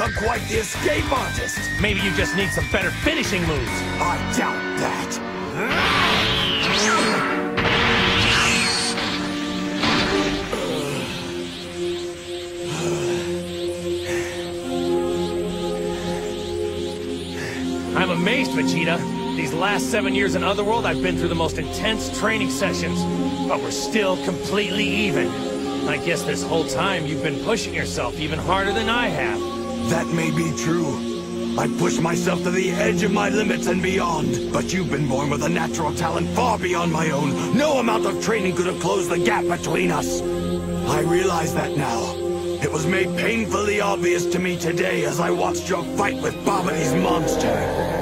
I'm quite the escape artist. Maybe you just need some better finishing moves. I doubt that. I'm amazed, Vegeta. These last 7 years in Otherworld, I've been through the most intense training sessions, but we're still completely even. I guess this whole time you've been pushing yourself even harder than I have. That may be true. I pushed myself to the edge of my limits and beyond, but you've been born with a natural talent far beyond my own. No amount of training could have closed the gap between us. I realize that now. It was made painfully obvious to me today as I watched your fight with Babidi's monster.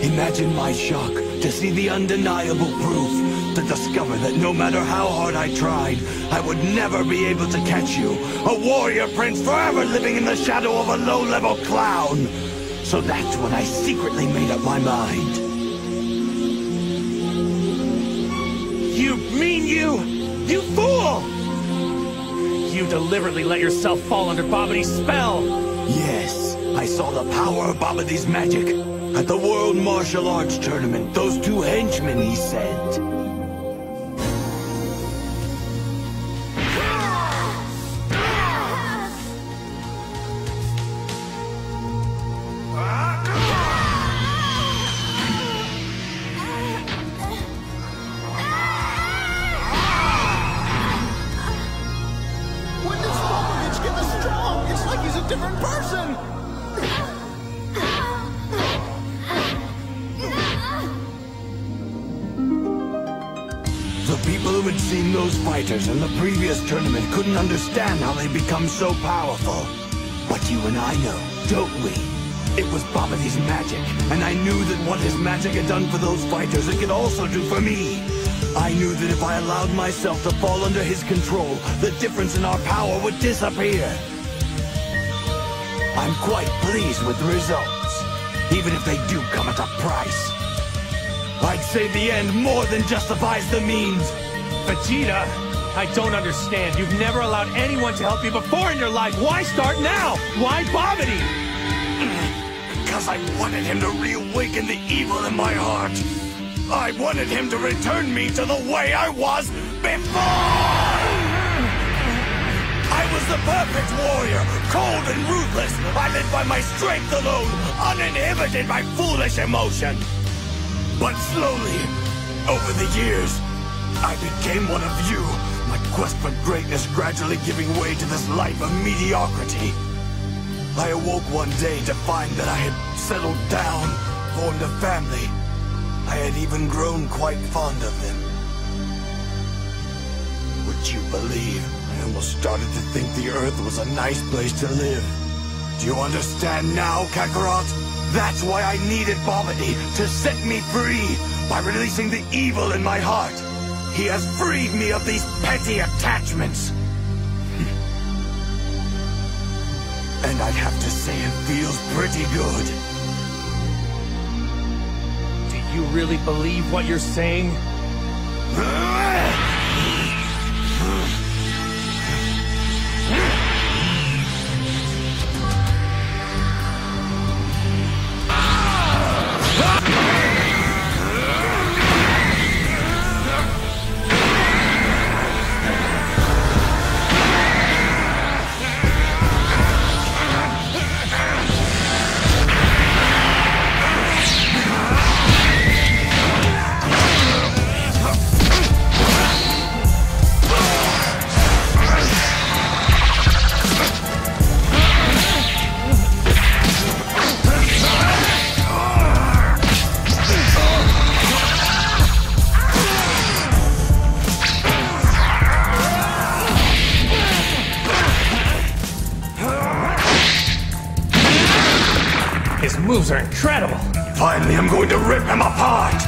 Imagine my shock to see the undeniable proof. To discover that no matter how hard I tried, I would never be able to catch you. A warrior prince forever living in the shadow of a low-level clown. So that's when I secretly made up my mind. You mean you fool! You deliberately let yourself fall under Babidi's spell. Yes, I saw the power of Babidi's magic. At the World Martial Arts Tournament, those two henchmen he sent. Different person! The people who had seen those fighters in the previous tournament couldn't understand how they become so powerful. But you and I know, don't we? It was Babidi's magic, and I knew that what his magic had done for those fighters, it could also do for me. I knew that if I allowed myself to fall under his control, the difference in our power would disappear. I'm quite pleased with the results, even if they do come at a price. I'd say the end more than justifies the means. Vegeta, I don't understand. You've never allowed anyone to help you before in your life. Why start now? Why Babidi? Because I wanted him to reawaken the evil in my heart. I wanted him to return me to the way I was before! I was the perfect warrior, cold and ruthless. I lived by my strength alone, uninhibited by foolish emotion. But slowly, over the years, I became one of you. My quest for greatness gradually giving way to this life of mediocrity. I awoke one day to find that I had settled down, formed a family. I had even grown quite fond of them. Would you believe? I almost started to think the Earth was a nice place to live. Do you understand now, Kakarot? That's why I needed Babidi, to set me free, by releasing the evil in my heart. He has freed me of these petty attachments. And I'd have to say it feels pretty good. Do you really believe what you're saying? His moves are incredible! Finally, I'm going to rip him apart!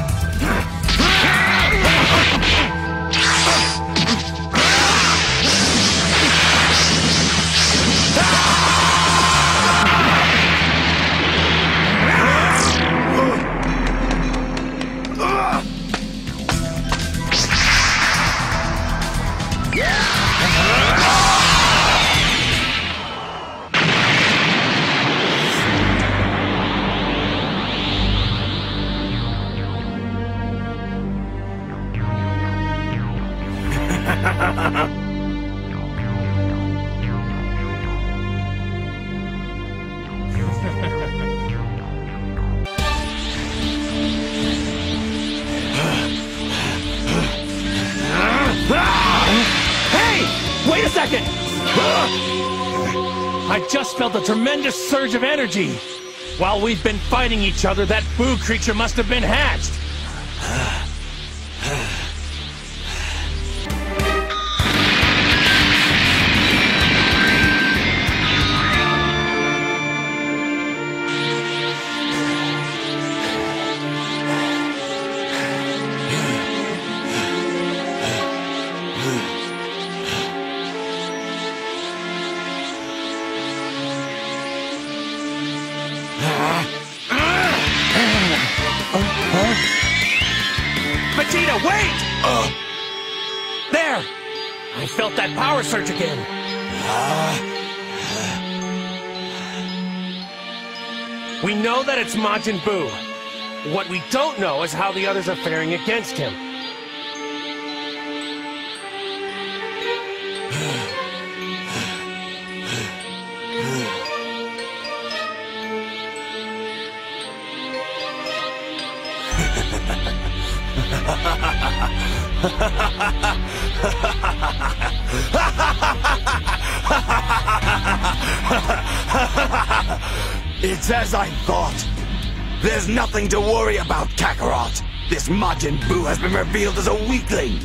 second! I just felt a tremendous surge of energy. While we've been fighting each other, that Boo creature must have been hatched. Vegeta, wait! There! I felt that power surge again. We know that it's Majin Buu. What we don't know is how the others are faring against him. It's as I thought. There's nothing to worry about, Kakarot. This Majin Buu has been revealed as a weakling.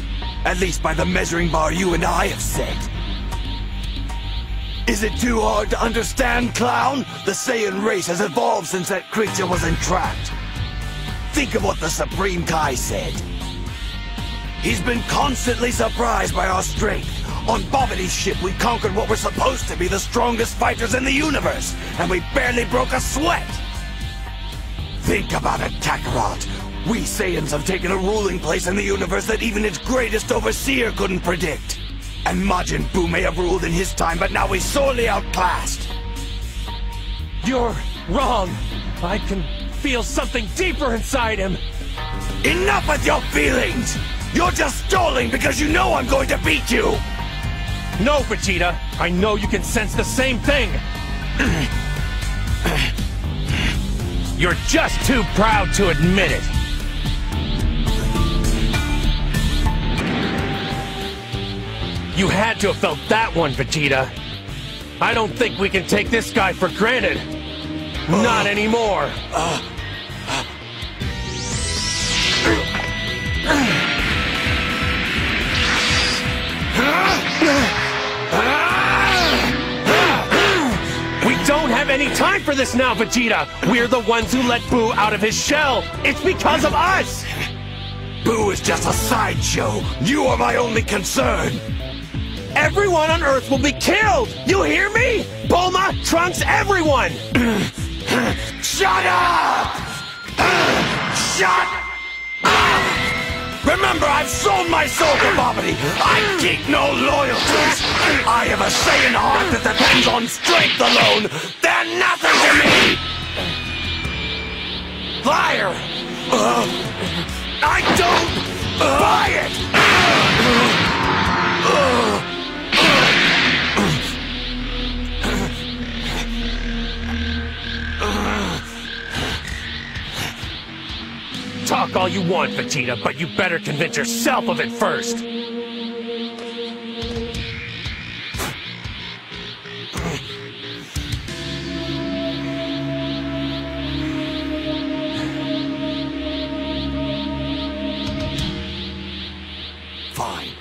At least by the measuring bar you and I have set. Is it too hard to understand, Clown? The Saiyan race has evolved since that creature was entrapped. Think of what the Supreme Kai said. He's been constantly surprised by our strength. On Bobity's ship, we conquered what were supposed to be the strongest fighters in the universe, and we barely broke a sweat. Think about it, Kakarot. We Saiyans have taken a ruling place in the universe that even its greatest overseer couldn't predict. And Majin Buu may have ruled in his time, but now he's sorely outclassed. You're wrong. I can feel something deeper inside him. Enough with your feelings! You're just stalling because you know I'm going to beat you! No, Vegeta. I know you can sense the same thing. You're just too proud to admit it. You had to have felt that one, Vegeta. I don't think we can take this guy for granted. Not anymore. We don't have any time for this now, Vegeta. We're the ones who let Buu out of his shell. It's because of us. Buu is just a sideshow. You are my only concern. Everyone on Earth will be killed! You hear me? Bulma, Trunks, everyone! Shut up! Shut up! Remember, I've sold my soul to Bobity. I keep no loyalties. I have a Saiyan heart that depends on strength alone. They're nothing to me! Liar! I don't buy it! Talk all you want, Vegeta, but you better convince yourself of it first. Fine.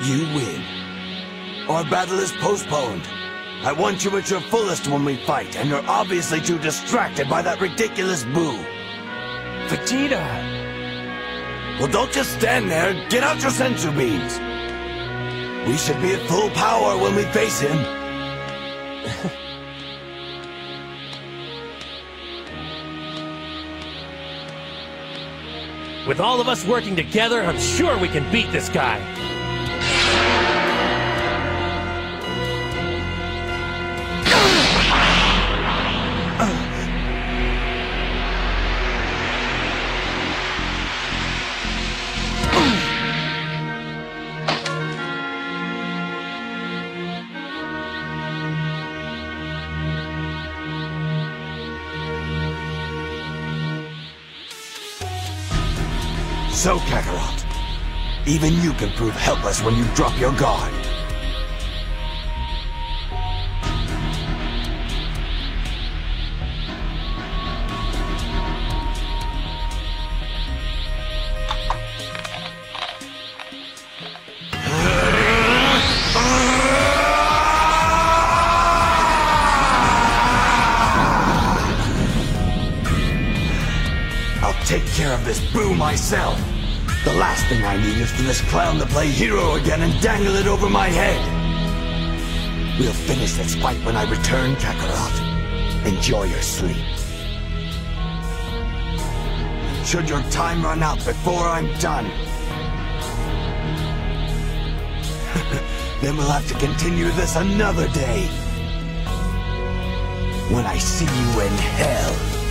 You win. Our battle is postponed. I want you at your fullest when we fight, and you're obviously too distracted by that ridiculous Buu. Vegeta! Well, don't just stand there. Get out your sensu beams. We should be at full power when we face him. With all of us working together, I'm sure we can beat this guy. So, Kakarot, Even you can prove helpless when you drop your guard. I'll take care of this boo myself. The last thing I need is for this clown to play hero again and dangle it over my head. We'll finish this fight when I return, Kakarot. Enjoy your sleep. Should your time run out before I'm done, then we'll have to continue this another day. When I see you in hell.